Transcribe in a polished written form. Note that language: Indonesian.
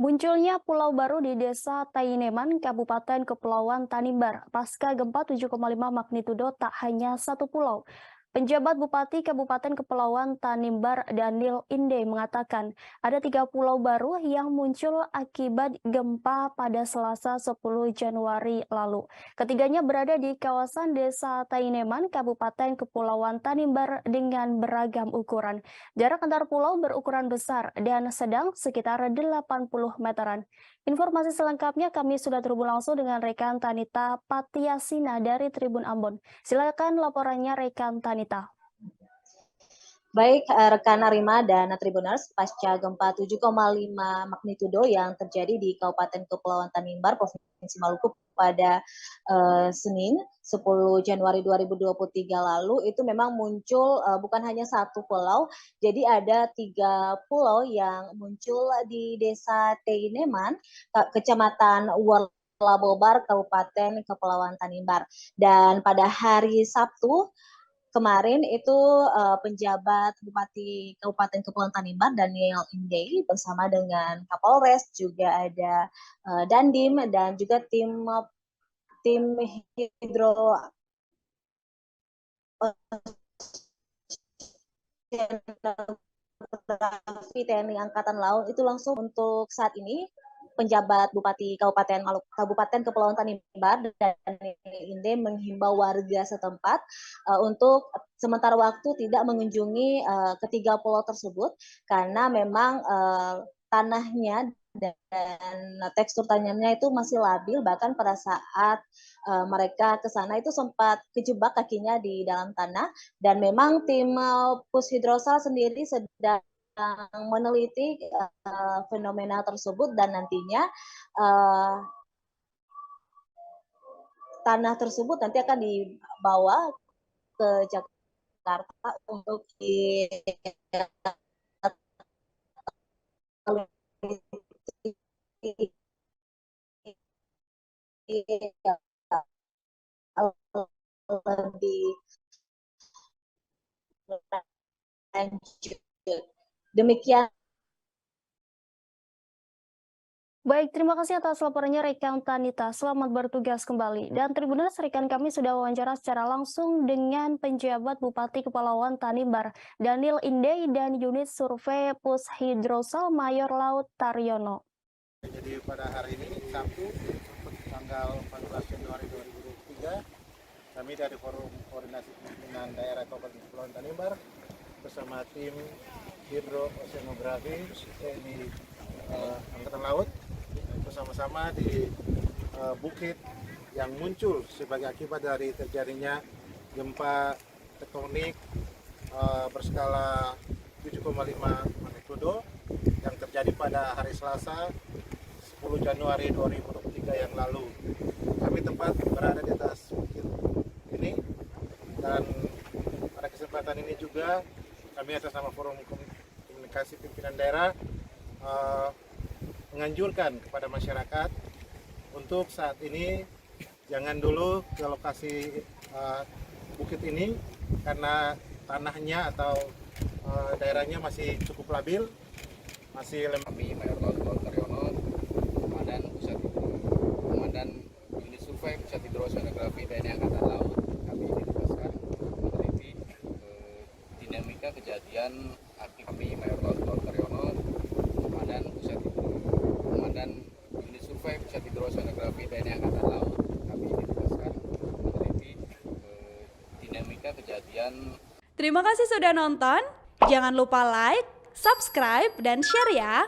Munculnya pulau baru di Desa Taineman, Kabupaten Kepulauan Tanimbar. Pasca gempa 7,5 magnitudo tak hanya satu pulau. Penjabat Bupati Kabupaten Kepulauan Tanimbar Daniel Inde mengatakan ada 3 pulau baru yang muncul akibat gempa pada Selasa 10 Januari lalu. Ketiganya berada di kawasan Desa Taineman, Kabupaten Kepulauan Tanimbar dengan beragam ukuran. Jarak antar pulau berukuran besar dan sedang sekitar 80 meteran. Informasi selengkapnya kami sudah terhubung langsung dengan rekan Tanita Patiasina dari Tribun Ambon. Silakan laporannya rekan Tanita. Baik, rekan Arima dan Tribuners, pasca gempa 7,5 magnitudo yang terjadi di Kabupaten Kepulauan Tanimbar, Provinsi Maluku pada Senin 10 Januari 2023 lalu, itu memang muncul bukan hanya satu pulau, jadi ada 3 pulau yang muncul di Desa Teineman, Kecamatan Labobar, Kabupaten Kepulauan Tanimbar. Dan pada hari Sabtu kemarin itu penjabat Bupati Kabupaten Kepulauan Tanimbar Daniel Inde bersama dengan Kapolres, juga ada Dandim dan juga tim hidrografi TNI Angkatan Laut itu langsung untuk saat ini penjabat Bupati Kabupaten Kepulauan Tanimbar dan Inde menghimbau warga setempat untuk sementara waktu tidak mengunjungi ketiga pulau tersebut karena memang tanahnya dan tekstur tanahnya itu masih labil, bahkan pada saat mereka ke sana itu sempat kejebak kakinya di dalam tanah, dan memang tim Pushidrosal sendiri sedang meneliti fenomena tersebut, dan nantinya tanah tersebut nanti akan dibawa ke Jakarta untuk lebih lanjut. Demikian. Baik, terima kasih atas laporannya rekan Tanita. Selamat bertugas kembali. Dan Tribuners, rekan kami sudah wawancara secara langsung dengan penjabat Bupati Kepulauan Tanimbar, Daniel Inde, dan unit survei Pushidrosal Mayor Laut Taryono. Jadi pada hari ini, Sabtu, tanggal 14 Januari 2023, kami dari Forum Koordinasi Pimpinan Daerah Kabupaten Kepulauan Tanimbar bersama tim hidrooceanografi TNI Angkatan Laut bersama-sama di bukit yang muncul sebagai akibat dari terjadinya gempa tektonik berskala 7,5 magnitudo yang terjadi pada hari Selasa 10 Januari 2023 yang lalu. Kami tempat berada di atas bukit ini, dan pada kesempatan ini juga kami atas nama Forum Komunikasi Pimpinan Daerah menganjurkan kepada masyarakat untuk saat ini jangan dulu ke lokasi bukit ini karena tanahnya atau daerahnya masih cukup labil, masih lemah. Kami Mayor Laut Taryono, Komandan unit survei Pusat Hidrooceanografi TNI Angkatan Laut, kami ditugaskan meneliti dinamika kejadian kami Mayor Laut Taryono, Komandan unit survei Pusat Hidrooceanografi TNI Angkatan Laut, kami ditugaskan meneliti dinamika kejadian. Terima kasih sudah nonton. Jangan lupa like, subscribe, dan share ya.